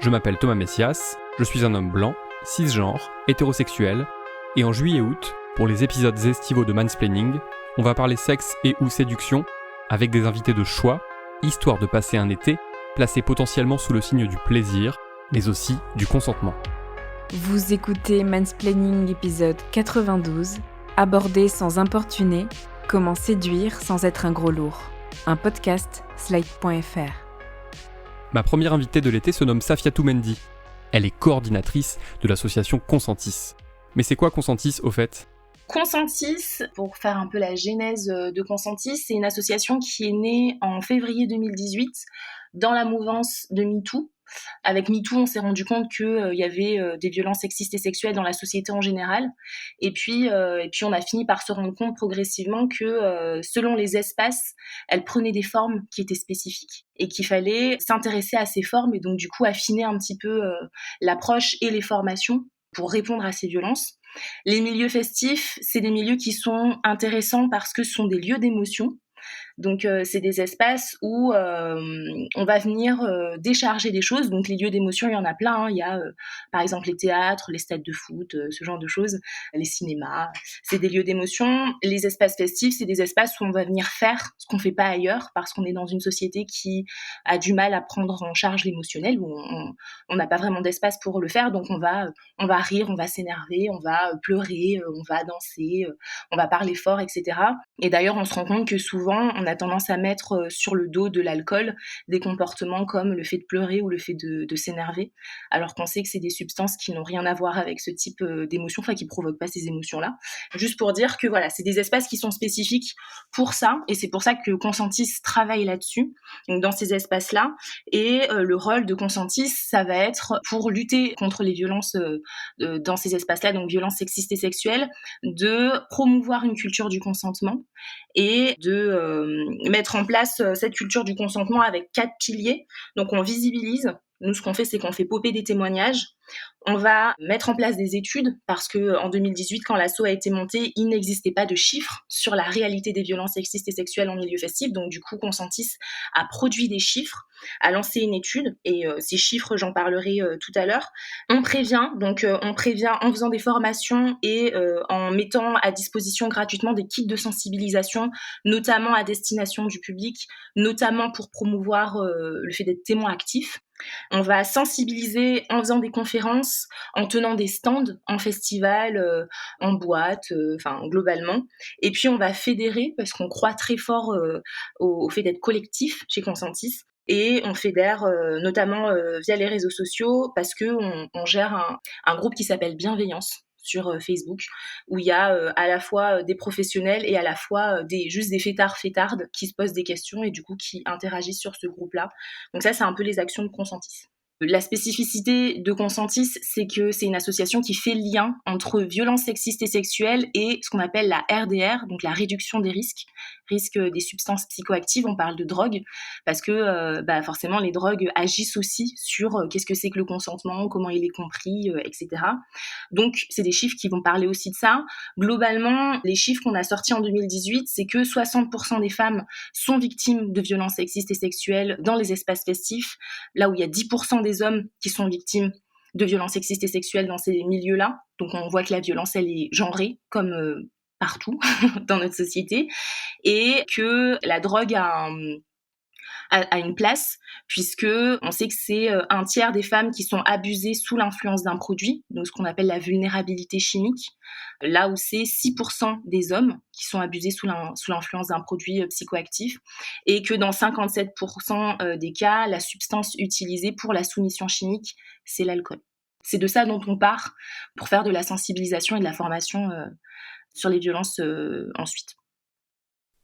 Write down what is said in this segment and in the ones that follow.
Je m'appelle Thomas Messias, je suis un homme blanc, cisgenre, hétérosexuel, et en juillet-août, pour les épisodes estivaux de Mansplaining, on va parler sexe et ou séduction avec des invités de choix, histoire de passer un été placé potentiellement sous le signe du plaisir, mais aussi du consentement. Vous écoutez Mansplaining épisode 92, aborder sans importuner, comment séduire sans être un gros lourd. Un podcast Slide.fr. Ma première invitée de l'été se nomme Safiatou Mendy. Elle est coordinatrice de l'association Consentis. Mais c'est quoi Consentis au fait ? Consentis, pour faire un peu la genèse de Consentis, c'est une association qui est née en février 2018 dans la mouvance de MeToo. Avec MeToo, on s'est rendu compte qu'il y avait des violences sexistes et sexuelles dans la société en général. Et puis on a fini par se rendre compte progressivement que selon les espaces, elles prenaient des formes qui étaient spécifiques et qu'il fallait s'intéresser à ces formes et donc du coup affiner un petit peu l'approche et les formations pour répondre à ces violences. Les milieux festifs, c'est des milieux qui sont intéressants parce que ce sont des lieux d'émotion. Donc c'est des espaces où on va venir décharger des choses. Donc les lieux d'émotion, il y en a plein. Il y a par exemple les théâtres, les stades de foot, ce genre de choses, les cinémas. C'est des lieux d'émotion. Les espaces festifs, c'est des espaces où on va venir faire ce qu'on fait pas ailleurs parce qu'on est dans une société qui a du mal à prendre en charge l'émotionnel, où on n'a pas vraiment d'espace pour le faire. Donc on va rire, on va s'énerver, on va pleurer, on va danser, on va parler fort, etc. Et d'ailleurs, on se rend compte que souvent, on a tendance à mettre sur le dos de l'alcool des comportements comme le fait de pleurer ou le fait de s'énerver, alors qu'on sait que c'est des substances qui n'ont rien à voir avec ce type d'émotions, enfin qui provoquent pas ces émotions-là. Juste pour dire que voilà, c'est des espaces qui sont spécifiques pour ça, et c'est pour ça que Consentis travaille là-dessus, donc dans ces espaces-là. Et le rôle de Consentis, ça va être pour lutter contre les violences dans ces espaces-là, donc violences sexistes et sexuelles, de promouvoir une culture du consentement et de mettre en place cette culture du consentement avec 4 piliers. Donc on visibilise. Nous, ce qu'on fait, c'est qu'on fait popper des témoignages. On va mettre en place des études parce qu'en 2018, quand l'asso a été monté, il n'existait pas de chiffres sur la réalité des violences sexistes et sexuelles en milieu festif. Donc du coup, Consentis a produit des chiffres, a lancé une étude et ces chiffres, j'en parlerai tout à l'heure. On prévient en faisant des formations et en mettant à disposition gratuitement des kits de sensibilisation, notamment à destination du public, notamment pour promouvoir le fait d'être témoin actif. On va sensibiliser en faisant des conférences, en tenant des stands en festival, en boîte, globalement. Et puis on va fédérer parce qu'on croit très fort au fait d'être collectif chez Consentis. Et on fédère notamment via les réseaux sociaux parce qu'on gère un groupe qui s'appelle Bienveillance sur Facebook, où il y a à la fois des professionnels et à la fois juste des fêtardes qui se posent des questions et du coup qui interagissent sur ce groupe-là. Donc ça, c'est un peu les actions de Consentis. La spécificité de Consentis, c'est que c'est une association qui fait le lien entre violences sexistes et sexuelles et ce qu'on appelle la RDR, donc la réduction des risques des substances psychoactives. On parle de drogue parce que forcément les drogues agissent aussi sur qu'est-ce que c'est que le consentement, comment il est compris, etc. Donc c'est des chiffres qui vont parler aussi de ça. Globalement, les chiffres qu'on a sortis en 2018, c'est que 60% des femmes sont victimes de violences sexistes et sexuelles dans les espaces festifs, là où il y a 10% des hommes qui sont victimes de violences sexistes et sexuelles dans ces milieux-là. Donc on voit que la violence, elle est genrée comme partout dans notre société, et que la drogue a une place, puisque on sait que c'est un tiers des femmes qui sont abusées sous l'influence d'un produit, donc ce qu'on appelle la vulnérabilité chimique, là où c'est 6% des hommes qui sont abusés sous l'influence d'un produit psychoactif, et que dans 57% des cas, la substance utilisée pour la soumission chimique, c'est l'alcool. C'est de ça dont on part pour faire de la sensibilisation et de la formation sur les violences ensuite.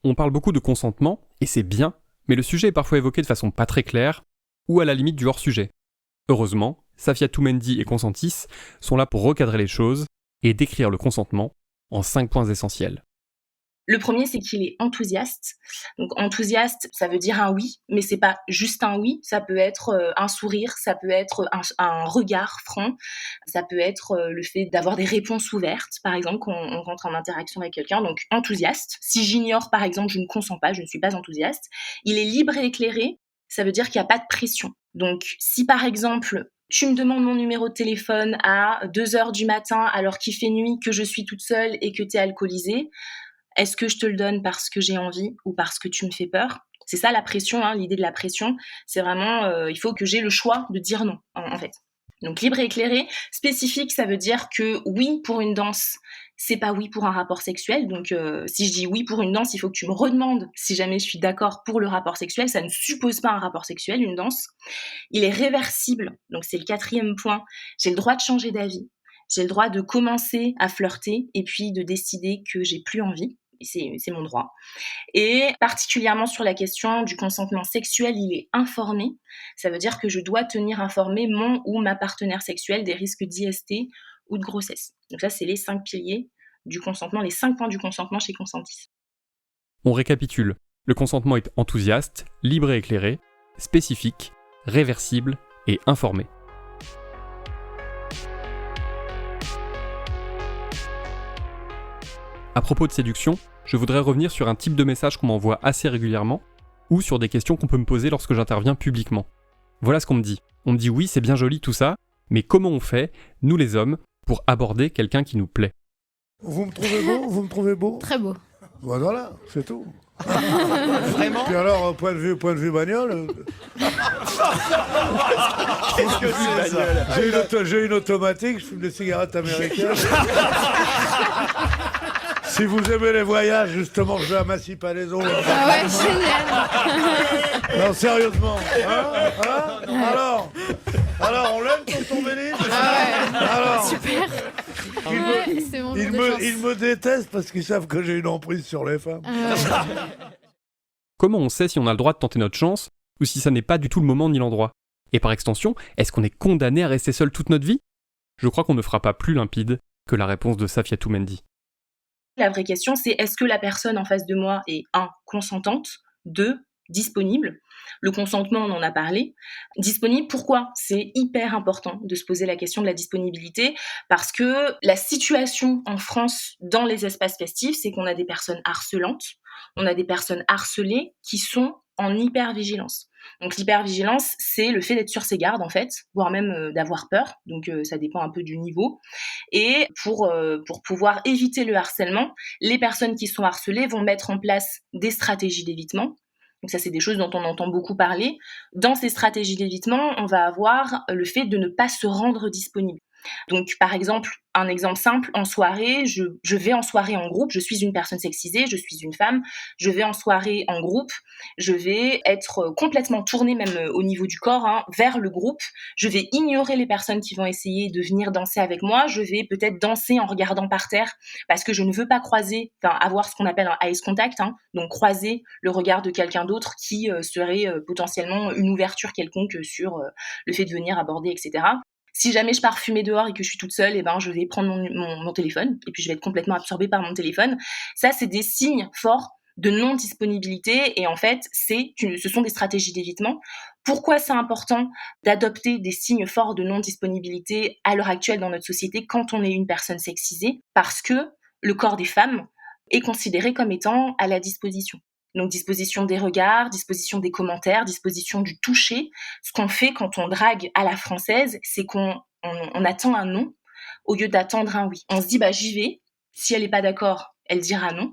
On parle beaucoup de consentement, et c'est bien, mais le sujet est parfois évoqué de façon pas très claire, ou à la limite du hors-sujet. Heureusement, Safiatou Mendy et Consentis sont là pour recadrer les choses et décrire le consentement en 5 points essentiels. Le premier, c'est qu'il est enthousiaste. Donc enthousiaste, ça veut dire un oui, mais c'est pas juste un oui. Ça peut être un sourire, ça peut être un regard franc, ça peut être le fait d'avoir des réponses ouvertes, par exemple, quand on rentre en interaction avec quelqu'un. Donc enthousiaste. Si j'ignore, par exemple, je ne consens pas, je ne suis pas enthousiaste. Il est libre et éclairé. Ça veut dire qu'il n'y a pas de pression. Donc si par exemple Tu me demandes mon numéro de téléphone à 2h du matin alors qu'il fait nuit, que je suis toute seule et que tu es alcoolisée. Est-ce que je te le donne parce que j'ai envie ou parce que tu me fais peur ? C'est ça la pression, l'idée de la pression. C'est vraiment, il faut que j'ai le choix de dire non, en fait. Donc libre et éclairé. Spécifique, ça veut dire que oui pour une danse, c'est pas oui pour un rapport sexuel. Donc si je dis oui pour une danse, il faut que tu me redemandes si jamais je suis d'accord pour le rapport sexuel. Ça ne suppose pas un rapport sexuel, une danse. Il est réversible, donc c'est le 4e point. J'ai le droit de changer d'avis. J'ai le droit de commencer à flirter et puis de décider que j'ai plus envie. C'est mon droit. Et particulièrement sur la question du consentement sexuel, il est informé. Ça veut dire que je dois tenir informé mon ou ma partenaire sexuelle des risques d'IST ou de grossesse. Donc ça, c'est les 5 piliers du consentement, les 5 points du consentement chez Consentis. On récapitule. Le consentement est enthousiaste, libre et éclairé, spécifique, réversible et informé. À propos de séduction, je voudrais revenir sur un type de message qu'on m'envoie assez régulièrement, ou sur des questions qu'on peut me poser lorsque j'interviens publiquement. Voilà ce qu'on me dit. On me dit oui, c'est bien joli tout ça, mais comment on fait, nous les hommes, pour aborder quelqu'un qui nous plaît ? Vous me trouvez beau ? Vous me trouvez beau ? Très beau. Voilà, c'est tout. Vraiment ? Puis alors, point de vue bagnole, Qu'est-ce que c'est ça ? j'ai une automatique, je fume des cigarettes américaines. Si vous aimez les voyages, justement, je vais à Massy-Palaiseau. Ah ouais, génial. Non, sérieusement. Alors, on l'aime ton Béline ? Ah ouais. Alors, Super. Ouais, c'est mon jour de chance. ils me détestent parce qu'ils savent que j'ai une emprise sur les femmes. Comment on sait si on a le droit de tenter notre chance, ou si ça n'est pas du tout le moment ni l'endroit ? Et par extension, est-ce qu'on est condamné à rester seul toute notre vie ? Je crois qu'on ne fera pas plus limpide que la réponse de Safiatou Mendy. La vraie question, c'est est-ce que la personne en face de moi est 1. Consentante, 2. Disponible. Le consentement, on en a parlé. Disponible, pourquoi ? C'est hyper important de se poser la question de la disponibilité parce que la situation en France dans les espaces festifs, c'est qu'on a des personnes harcelantes, on a des personnes harcelées qui sont en hypervigilance. Donc l'hypervigilance, c'est le fait d'être sur ses gardes en fait, voire même d'avoir peur, donc ça dépend un peu du niveau. Et pour pouvoir éviter le harcèlement, les personnes qui sont harcelées vont mettre en place des stratégies d'évitement. Donc ça, c'est des choses dont on entend beaucoup parler. Dans ces stratégies d'évitement, on va avoir le fait de ne pas se rendre disponible. Donc, par exemple, un exemple simple, en soirée, je vais en soirée en groupe, je suis une personne sexisée, je suis une femme, je vais en soirée en groupe, je vais être complètement tournée, même au niveau du corps, vers le groupe, je vais ignorer les personnes qui vont essayer de venir danser avec moi, je vais peut-être danser en regardant par terre, parce que je ne veux pas avoir ce qu'on appelle un eyes contact, donc croiser le regard de quelqu'un d'autre qui serait potentiellement une ouverture quelconque sur le fait de venir aborder, etc. Si jamais je pars fumer dehors et que je suis toute seule, je vais prendre mon téléphone et puis je vais être complètement absorbée par mon téléphone. Ça, c'est des signes forts de non-disponibilité et en fait, ce sont des stratégies d'évitement. Pourquoi c'est important d'adopter des signes forts de non-disponibilité à l'heure actuelle dans notre société quand on est une personne sexisée ? Parce que le corps des femmes est considéré comme étant à la disposition. Donc disposition des regards, disposition des commentaires, disposition du toucher. Ce qu'on fait quand on drague à la française, c'est qu'on attend un non au lieu d'attendre un oui. On se dit j'y vais, si elle n'est pas d'accord, elle dira non.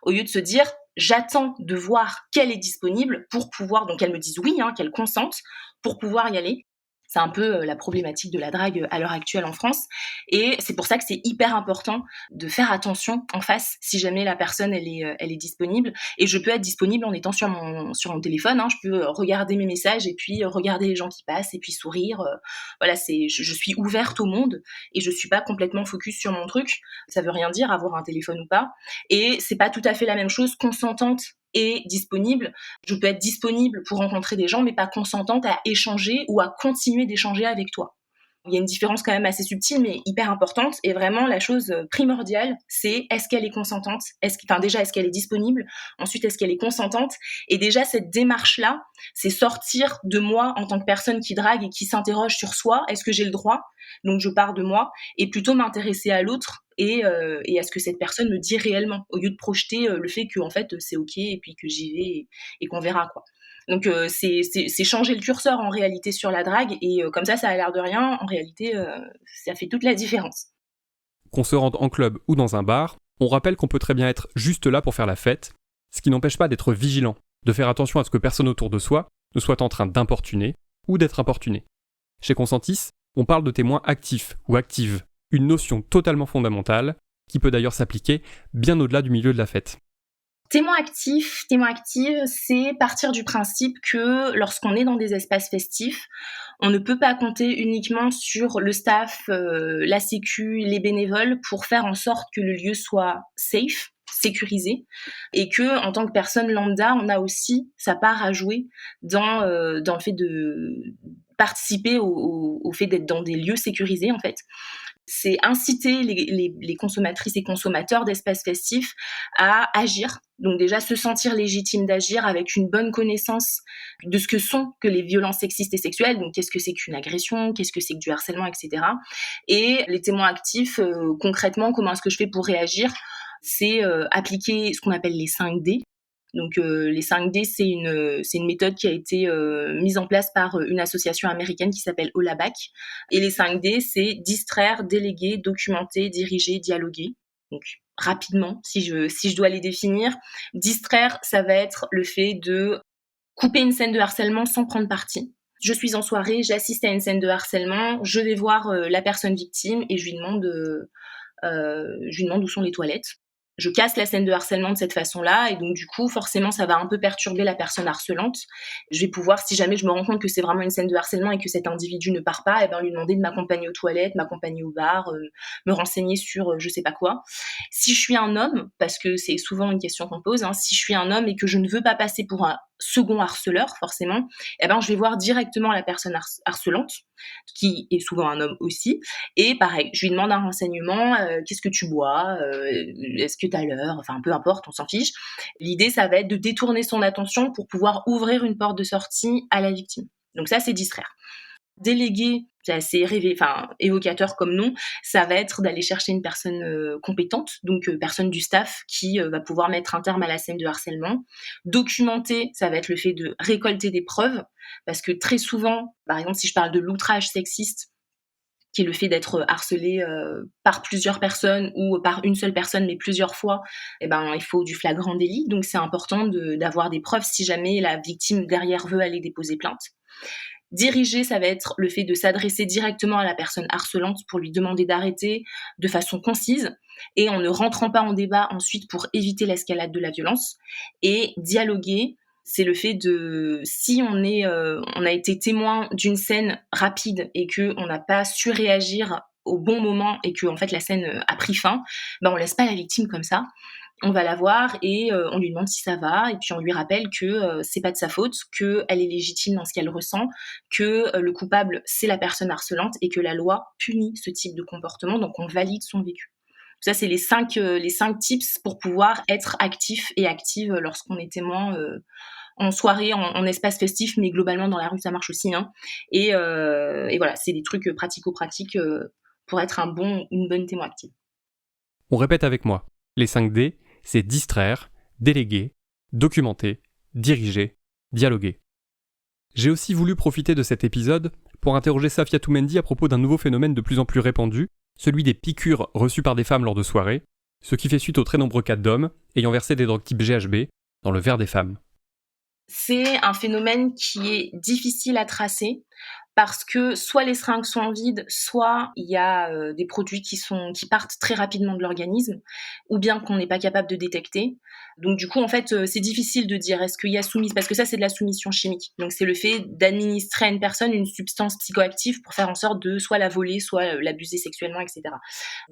Au lieu de se dire j'attends de voir qu'elle est disponible pour pouvoir, donc qu'elle me dise oui, qu'elle consente pour pouvoir y aller. C'est un peu la problématique de la drague à l'heure actuelle en France. Et c'est pour ça que c'est hyper important de faire attention en face si jamais la personne elle est disponible. Et je peux être disponible en étant sur mon téléphone. Je peux regarder mes messages et puis regarder les gens qui passent et puis sourire. Voilà, je suis ouverte au monde et je suis pas complètement focus sur mon truc. Ça veut rien dire avoir un téléphone ou pas. Et c'est pas tout à fait la même chose consentante et disponible. Je peux être disponible pour rencontrer des gens, mais pas consentante à échanger ou à continuer d'échanger avec toi. Il y a une différence quand même assez subtile, mais hyper importante. Et vraiment, la chose primordiale, c'est est-ce qu'elle est consentante ? Déjà, est-ce qu'elle est disponible ? Ensuite, est-ce qu'elle est consentante ? Et déjà, cette démarche-là, c'est sortir de moi en tant que personne qui drague et qui s'interroge sur soi. Est-ce que j'ai le droit ? donc je pars de moi, et plutôt m'intéresser à l'autre et à ce que cette personne me dit réellement, au lieu de projeter le fait que en fait c'est ok et puis que j'y vais et qu'on verra quoi. Donc c'est changer le curseur en réalité sur la drague, et comme ça a l'air de rien, en réalité ça fait toute la différence. Qu'on se rende en club ou dans un bar, on rappelle qu'on peut très bien être juste là pour faire la fête, ce qui n'empêche pas d'être vigilant, de faire attention à ce que personne autour de soi ne soit en train d'importuner ou d'être importuné. Chez Consentis, on parle de témoins actifs ou actives, une notion totalement fondamentale qui peut d'ailleurs s'appliquer bien au-delà du milieu de la fête. Témoin actif, c'est partir du principe que lorsqu'on est dans des espaces festifs, on ne peut pas compter uniquement sur le staff, la sécu, les bénévoles pour faire en sorte que le lieu soit safe, sécurisé, et que en tant que personne lambda, on a aussi sa part à jouer dans le fait de participer au fait d'être dans des lieux sécurisés en fait. C'est inciter les consommatrices et consommateurs d'espaces festifs à agir. Donc déjà se sentir légitime d'agir avec une bonne connaissance de ce que sont que les violences sexistes et sexuelles. Donc qu'est-ce que c'est qu'une agression, qu'est-ce que c'est que du harcèlement, etc. Et les témoins actifs, concrètement, comment est-ce que je fais pour réagir ? C'est appliquer ce qu'on appelle les 5D. Donc les 5D, c'est une méthode qui a été mise en place par une association américaine qui s'appelle Olabac. Et les 5D, c'est distraire, déléguer, documenter, diriger, dialoguer. Donc rapidement, si je dois les définir, distraire, ça va être le fait de couper une scène de harcèlement sans prendre parti. Je suis en soirée, j'assiste à une scène de harcèlement, je vais voir la personne victime et je lui demande où sont les toilettes. Je casse la scène de harcèlement de cette façon-là, et donc du coup, forcément, ça va un peu perturber la personne harcelante. Je vais pouvoir, si jamais je me rends compte que c'est vraiment une scène de harcèlement et que cet individu ne part pas, lui demander de m'accompagner aux toilettes, m'accompagner au bar, me renseigner sur je sais pas quoi. Si je suis un homme, parce que c'est souvent une question qu'on pose, si je suis un homme et que je ne veux pas passer pour un second harceleur, forcément, je vais voir directement la personne harcelante, qui est souvent un homme aussi, et pareil, je lui demande un renseignement, qu'est-ce que tu bois, est-ce que t'as l'heure, enfin peu importe, on s'en fiche. L'idée, ça va être de détourner son attention pour pouvoir ouvrir une porte de sortie à la victime. Donc ça, c'est distraire. Déléguer, c'est assez évocateur comme nom, ça va être d'aller chercher une personne compétente, donc personne du staff qui va pouvoir mettre un terme à la scène de harcèlement. Documenter, ça va être le fait de récolter des preuves, parce que très souvent, par exemple, si je parle de l'outrage sexiste, qui est le fait d'être harcelé par plusieurs personnes ou par une seule personne, mais plusieurs fois, il faut du flagrant délit. Donc c'est important d'avoir des preuves si jamais la victime derrière veut aller déposer plainte. Diriger, ça va être le fait de s'adresser directement à la personne harcelante pour lui demander d'arrêter de façon concise et en ne rentrant pas en débat ensuite pour éviter l'escalade de la violence. Et dialoguer, c'est le fait de, si on a été témoin d'une scène rapide et qu'on n'a pas su réagir au bon moment et que en fait la scène a pris fin, on laisse pas la victime comme ça. On va la voir et on lui demande si ça va, et puis on lui rappelle que c'est pas de sa faute, qu'elle est légitime dans ce qu'elle ressent, que le coupable c'est la personne harcelante et que la loi punit ce type de comportement, donc on valide son vécu. Ça, c'est les 5 tips pour pouvoir être actif et active lorsqu'on est témoin en soirée, en espace festif, mais globalement dans la rue ça marche aussi. Et voilà, c'est des trucs pratico-pratiques pour être une bonne témoin active. On répète avec moi. Les 5D, c'est distraire, déléguer, documenter, diriger, dialoguer. J'ai aussi voulu profiter de cet épisode pour interroger Safia Toumendi à propos d'un nouveau phénomène de plus en plus répandu, celui des piqûres reçues par des femmes lors de soirées, ce qui fait suite aux très nombreux cas d'hommes ayant versé des drogues type GHB dans le verre des femmes. C'est un phénomène qui est difficile à tracer parce que soit les seringues sont en vide, soit il y a des produits qui partent très rapidement de l'organisme, ou bien qu'on n'est pas capable de détecter. Donc du coup, en fait, c'est difficile de dire est-ce qu'il y a parce que ça, c'est de la soumission chimique. Donc c'est le fait d'administrer à une personne une substance psychoactive pour faire en sorte de soit la voler, soit l'abuser sexuellement, etc.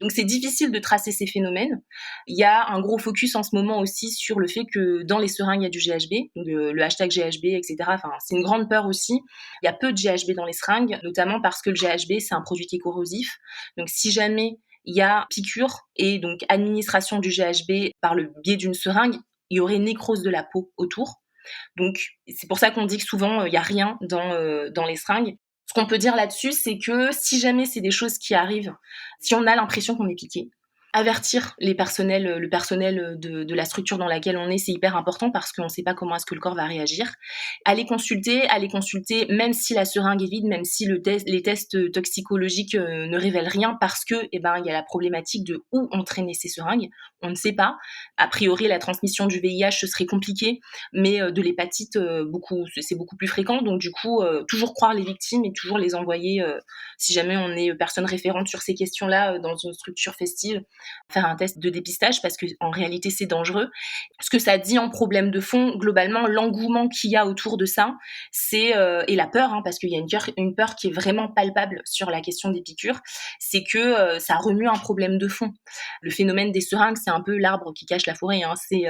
Donc c'est difficile de tracer ces phénomènes. Il y a un gros focus en ce moment aussi sur le fait que dans les seringues, il y a du GHB, donc le hashtag GHB, etc. Enfin, c'est une grande peur aussi. Il y a peu de GHB dans les seringues, notamment parce que le GHB, c'est un produit qui est corrosif. Donc si jamais il y a piqûre et donc administration du GHB par le biais d'une seringue, il y aurait nécrose de la peau autour. Donc c'est pour ça qu'on dit que souvent il n'y a rien dans les seringues. Ce qu'on peut dire là-dessus, c'est que si jamais c'est des choses qui arrivent, si on a l'impression qu'on est piqué, avertir le personnel de la structure dans laquelle on est, c'est hyper important parce qu'on ne sait pas comment est-ce que le corps va réagir. Aller consulter, même si la seringue est vide, même si les tests toxicologiques ne révèlent rien, parce que il y a la problématique de où entraîner ces seringues. On ne sait pas. A priori, la transmission du VIH, ce serait compliqué, mais de l'hépatite, c'est beaucoup plus fréquent. Donc du coup, toujours croire les victimes et toujours les envoyer, si jamais on est personne référente sur ces questions-là dans une structure festive, faire un test de dépistage parce que en réalité c'est dangereux. Ce que ça dit en problème de fond, globalement, l'engouement qu'il y a autour de ça, c'est et la peur, parce qu'il y a une peur qui est vraiment palpable sur la question des piqûres, c'est que ça remue un problème de fond. Le phénomène des seringues, c'est un peu l'arbre qui cache la forêt. C'est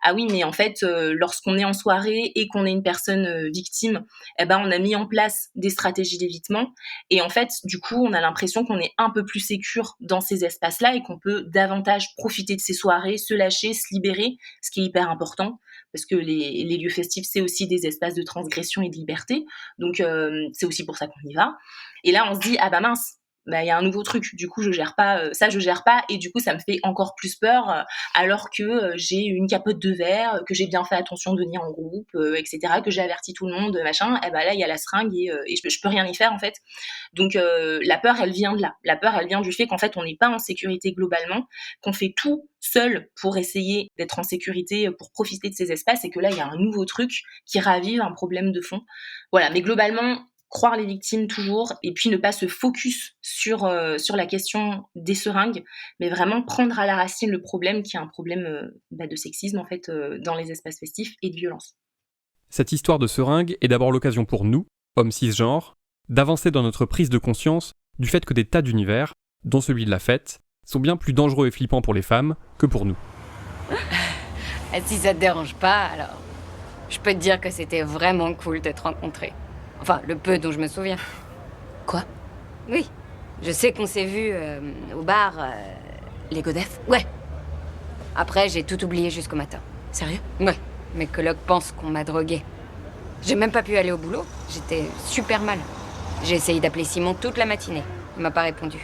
ah oui, mais en fait, lorsqu'on est en soirée et qu'on est une personne victime, on a mis en place des stratégies d'évitement et en fait, du coup, on a l'impression qu'on est un peu plus sécure dans ces espaces-là et qu'on peut davantage profiter de ces soirées, se lâcher, se libérer, ce qui est hyper important parce que les lieux festifs, c'est aussi des espaces de transgression et de liberté. Donc, c'est aussi pour ça qu'on y va. Et là, on se dit, ah bah mince, il y a un nouveau truc. Du coup, je gère pas. Et du coup, ça me fait encore plus peur alors que j'ai une capote de verre, que j'ai bien fait attention de venir en groupe, etc., que j'ai averti tout le monde, machin. Et là, il y a la seringue et je peux rien y faire, en fait. Donc, la peur, elle vient de là. La peur, elle vient du fait qu'en fait, on n'est pas en sécurité globalement, qu'on fait tout seul pour essayer d'être en sécurité, pour profiter de ces espaces et que là, il y a un nouveau truc qui ravive un problème de fond. Voilà. Mais globalement, croire les victimes toujours et puis ne pas se focus sur la question des seringues, mais vraiment prendre à la racine le problème qui est un problème de sexisme en fait dans les espaces festifs et de violence. Cette histoire de seringue est d'abord l'occasion pour nous, hommes cisgenres, d'avancer dans notre prise de conscience du fait que des tas d'univers, dont celui de la fête, sont bien plus dangereux et flippants pour les femmes que pour nous. Si ça te dérange pas, alors je peux te dire que c'était vraiment cool de te rencontrer. Enfin, le peu dont je me souviens. Quoi ? Oui, je sais qu'on s'est vus au bar... Les Godef ? Ouais. Après, j'ai tout oublié jusqu'au matin. Sérieux ? Ouais, mes colocs pensent qu'on m'a droguée. J'ai même pas pu aller au boulot, j'étais super mal. J'ai essayé d'appeler Simon toute la matinée, il m'a pas répondu.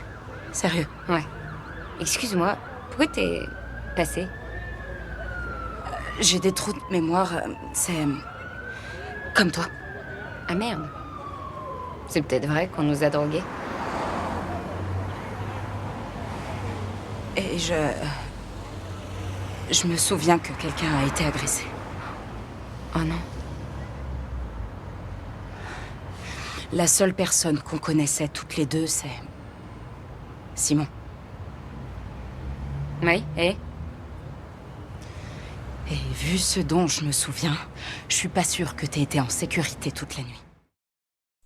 Sérieux ? Ouais. Excuse-moi, pourquoi t'es passé ? J'ai des trous de mémoire, c'est... comme toi. Ah merde. C'est peut-être vrai qu'on nous a drogués. Et je me souviens que quelqu'un a été agressé. Oh non. La seule personne qu'on connaissait toutes les deux, c'est... Simon. Oui, et vu ce dont je me souviens, je suis pas sûre que t'aies été en sécurité toute la nuit.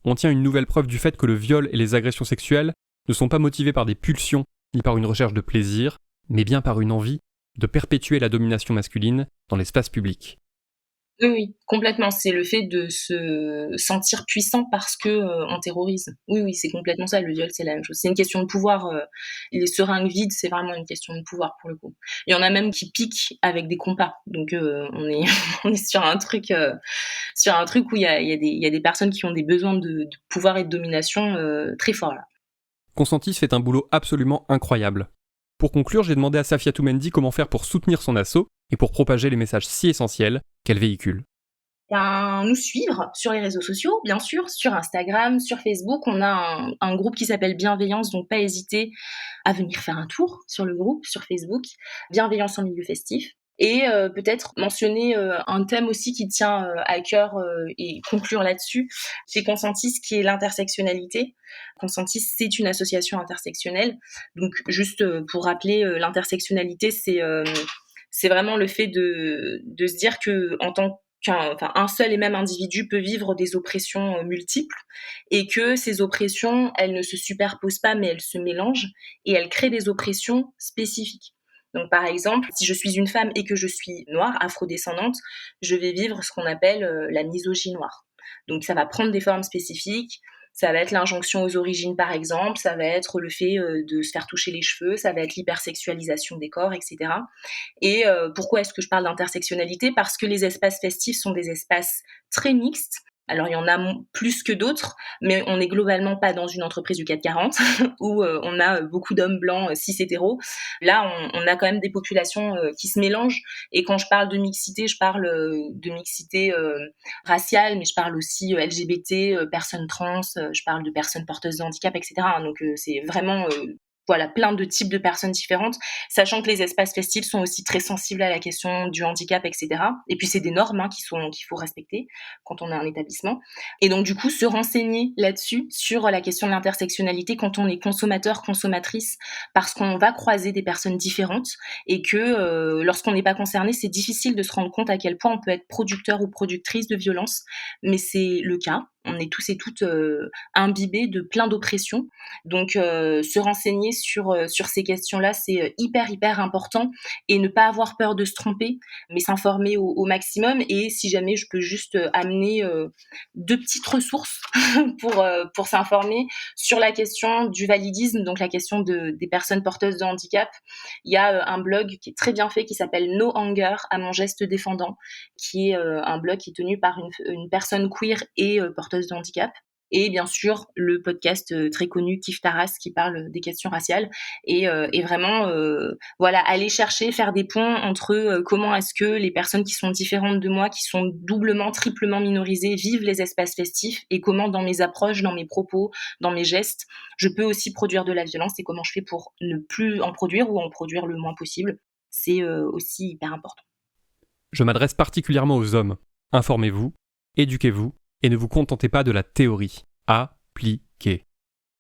On tient une nouvelle preuve du fait que le viol et les agressions sexuelles ne sont pas motivés par des pulsions ni par une recherche de plaisir, mais bien par une envie de perpétuer la domination masculine dans l'espace public. Oui, complètement. C'est le fait de se sentir puissant parce que on terrorise. Oui, c'est complètement ça. Le viol, c'est la même chose. C'est une question de pouvoir. Les seringues vides, c'est vraiment une question de pouvoir pour le coup. Il y en a même qui piquent avec des compas. Donc on est on est sur un truc où il y a des personnes qui ont des besoins de pouvoir et de domination très forts là. Consentis fait un boulot absolument incroyable. Pour conclure, j'ai demandé à Safiatou Mendy comment faire pour soutenir son asso et pour propager les messages si essentiels qu'elle véhicule. Nous suivre sur les réseaux sociaux, bien sûr, sur Instagram, sur Facebook. On a un groupe qui s'appelle Bienveillance, donc pas hésiter à venir faire un tour sur le groupe, sur Facebook. Bienveillance en milieu festif. Et peut-être mentionner un thème aussi qui tient à cœur et conclure là-dessus chez Consentis, qui est l'intersectionnalité. Consentis, c'est une association intersectionnelle. Donc juste pour rappeler, l'intersectionnalité, c'est vraiment le fait de se dire que en tant qu'un seul et même individu peut vivre des oppressions multiples et que ces oppressions, elles ne se superposent pas mais elles se mélangent et elles créent des oppressions spécifiques. Donc par exemple, si je suis une femme et que je suis noire, afrodescendante, je vais vivre ce qu'on appelle la misogynie noire. Donc ça va prendre des formes spécifiques. Ça va être l'injonction aux origines, par exemple. Ça va être le fait de se faire toucher les cheveux. Ça va être l'hypersexualisation des corps, etc. Et pourquoi est-ce que je parle d'intersectionnalité ? Parce que les espaces festifs sont des espaces très mixtes. Alors, il y en a plus que d'autres, mais on n'est globalement pas dans une entreprise du CAC 40 où on a beaucoup d'hommes blancs cis-hétéros. Là, on a quand même des populations qui se mélangent. Et quand je parle de mixité, je parle de mixité raciale, mais je parle aussi LGBT, personnes trans, je parle de personnes porteuses de handicap, etc. Donc, c'est vraiment... plein de types de personnes différentes, sachant que les espaces festifs sont aussi très sensibles à la question du handicap, etc. Et puis, c'est des normes qu'il faut respecter quand on a un établissement. Et donc, du coup, se renseigner là-dessus, sur la question de l'intersectionnalité quand on est consommateur, consommatrice, parce qu'on va croiser des personnes différentes et que lorsqu'on n'est pas concerné, c'est difficile de se rendre compte à quel point on peut être producteur ou productrice de violence, mais c'est le cas. On est tous et toutes imbibés de plein d'oppressions. Donc, se renseigner sur ces questions-là, c'est hyper important. Et ne pas avoir peur de se tromper, mais s'informer au maximum. Et si jamais je peux juste amener 2 petites ressources pour s'informer sur la question du validisme, donc la question des personnes porteuses de handicap. Il y a un blog qui est très bien fait qui s'appelle No Anger, à mon geste défendant, qui est un blog qui est tenu par une personne queer et porteuse de handicap. Et bien sûr, le podcast très connu Kif Taras qui parle des questions raciales. Et vraiment, aller chercher, faire des ponts entre comment est-ce que les personnes qui sont différentes de moi, qui sont doublement, triplement minorisées, vivent les espaces festifs et comment dans mes approches, dans mes propos, dans mes gestes, je peux aussi produire de la violence et comment je fais pour ne plus en produire ou en produire le moins possible. C'est aussi hyper important. Je m'adresse particulièrement aux hommes. Informez-vous, éduquez-vous, et ne vous contentez pas de la théorie. Appliquez.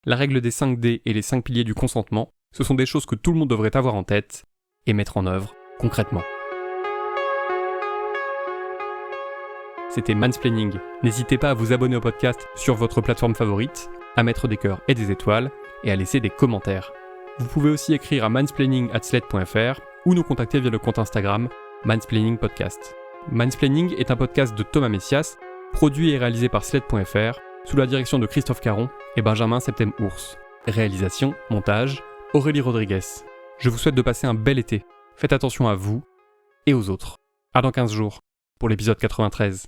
La règle des 5D et les 5 piliers du consentement, ce sont des choses que tout le monde devrait avoir en tête et mettre en œuvre concrètement. C'était Mansplaining. N'hésitez pas à vous abonner au podcast sur votre plateforme favorite, à mettre des cœurs et des étoiles, et à laisser des commentaires. Vous pouvez aussi écrire à mansplaining@sled.fr ou nous contacter via le compte Instagram Mansplaining Podcast. Mansplaining est un podcast de Thomas Messias, produit et réalisé par sled.fr, sous la direction de Christophe Caron et Benjamin Septem-Ours. Réalisation, montage, Aurélie Rodriguez. Je vous souhaite de passer un bel été. Faites attention à vous et aux autres. À dans 15 jours, pour l'épisode 93.